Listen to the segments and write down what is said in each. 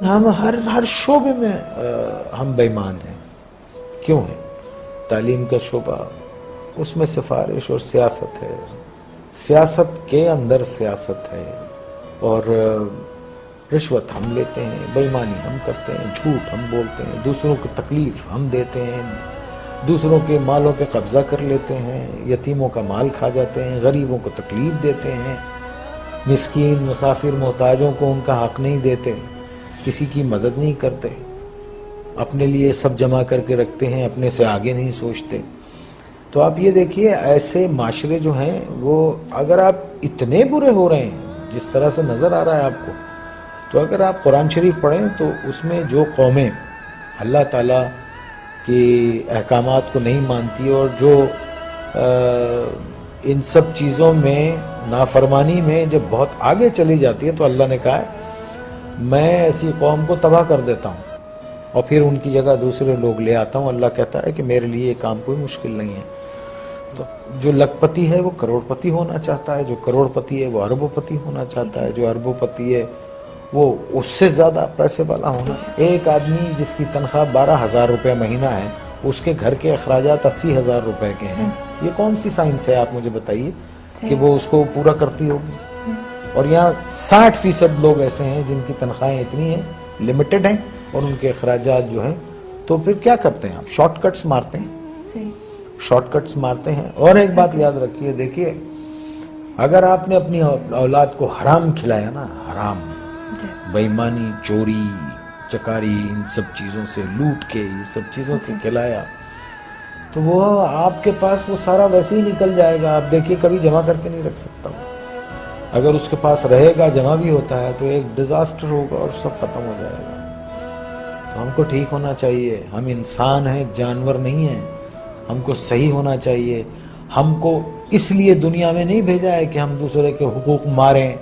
ہم ہر شعبے میں ہم بےمان ہیں. کیوں ہیں؟ تعلیم کا شعبہ، اس میں سفارش اور سیاست ہے، سیاست کے اندر سیاست ہے، اور رشوت ہم لیتے ہیں، بےایمانی ہم کرتے ہیں، جھوٹ ہم بولتے ہیں، دوسروں کو تکلیف ہم دیتے ہیں، دوسروں کے مالوں پہ قبضہ کر لیتے ہیں، یتیموں کا مال کھا جاتے ہیں، غریبوں کو تکلیف دیتے ہیں، مسکین مسافر محتاجوں کو ان کا حق نہیں دیتے، کسی کی مدد نہیں کرتے، اپنے لیے سب جمع کر کے رکھتے ہیں، اپنے سے آگے نہیں سوچتے. تو آپ یہ دیکھیے ایسے معاشرے جو ہیں وہ اگر آپ اتنے برے ہو رہے ہیں جس طرح سے نظر آ رہا ہے آپ کو، تو اگر آپ قرآن شریف پڑھیں تو اس میں جو قومیں اللہ تعالیٰ کی احکامات کو نہیں مانتی اور جو ان سب چیزوں میں نافرمانی میں جب بہت آگے چلی جاتی ہے، تو اللہ نے کہا ہے میں ایسی قوم کو تباہ کر دیتا ہوں اور پھر ان کی جگہ دوسرے لوگ لے آتا ہوں. اللہ کہتا ہے کہ میرے لیے یہ کام کوئی مشکل نہیں ہے. تو جو لکھ پتی ہے وہ کروڑ پتی ہونا چاہتا ہے، جو کروڑ پتی ہے وہ اربوں پتی ہونا چاہتا ہے، جو اربوں پتی ہے وہ اس سے زیادہ پیسے والا ہونا. ایک آدمی جس کی تنخواہ 12,000 روپے مہینہ ہے، اس کے گھر کے اخراجات 80,000 روپے کے ہیں. یہ کون سی سائنس ہے آپ مجھے بتائیے کہ وہ اس کو پورا کرتی ہوگی؟ اور یہاں 60% لوگ ایسے ہیں جن کی تنخواہیں اتنی ہیں، لمیٹڈ ہیں، اور ان کے اخراجات جو ہیں. تو پھر کیا کرتے ہیں آپ؟ شارٹ کٹس مارتے ہیں، شارٹ کٹس مارتے ہیں. اور ایک بات یاد رکھیے، دیکھیے اگر آپ نے اپنی اولاد کو حرام کھلایا نا، حرام، بےایمانی، چوری چکاری، ان سب چیزوں سے لوٹ کے یہ سب چیزوں سے کھلایا، تو وہ آپ کے پاس وہ سارا ویسے ہی نکل جائے گا. آپ دیکھیے کبھی جمع کر کے نہیں رکھ سکتا وہ. اگر اس کے پاس رہے گا، جمع بھی ہوتا ہے، تو ایک ڈیزاسٹر ہوگا اور سب ختم ہو جائے گا. تو ہم کو ٹھیک ہونا چاہیے. ہم انسان ہیں، جانور نہیں ہیں. ہم کو صحیح ہونا چاہیے. ہم کو اس لیے دنیا میں نہیں بھیجا ہے کہ ہم دوسرے کے حقوق ماریں،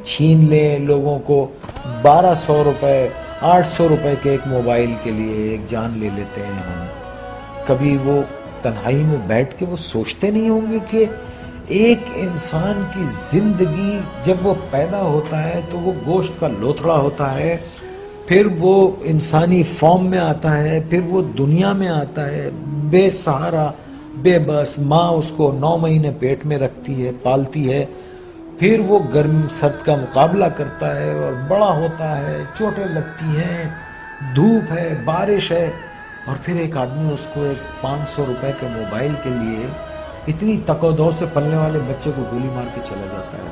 چھین لیں لوگوں کو. 1200 روپے 800 روپے کے ایک موبائل کے لیے ایک جان لے لیتے ہیں ہم. کبھی وہ تنہائی میں بیٹھ کے وہ سوچتے نہیں ہوں گے کہ ایک انسان کی زندگی جب وہ پیدا ہوتا ہے تو وہ گوشت کا لوتھڑا ہوتا ہے، پھر وہ انسانی فارم میں آتا ہے، پھر وہ دنیا میں آتا ہے بے سہارا، بے بس. ماں اس کو 9 مہینے پیٹ میں رکھتی ہے، پالتی ہے، پھر وہ گرم سرد کا مقابلہ کرتا ہے اور بڑا ہوتا ہے، چوٹیں لگتی ہیں، دھوپ ہے، بارش ہے، اور پھر ایک آدمی اس کو ایک 500 روپے کے موبائل کے لیے اتنی تک و دو سے پلنے والے بچے کو گولی مار کے چلا جاتا ہے.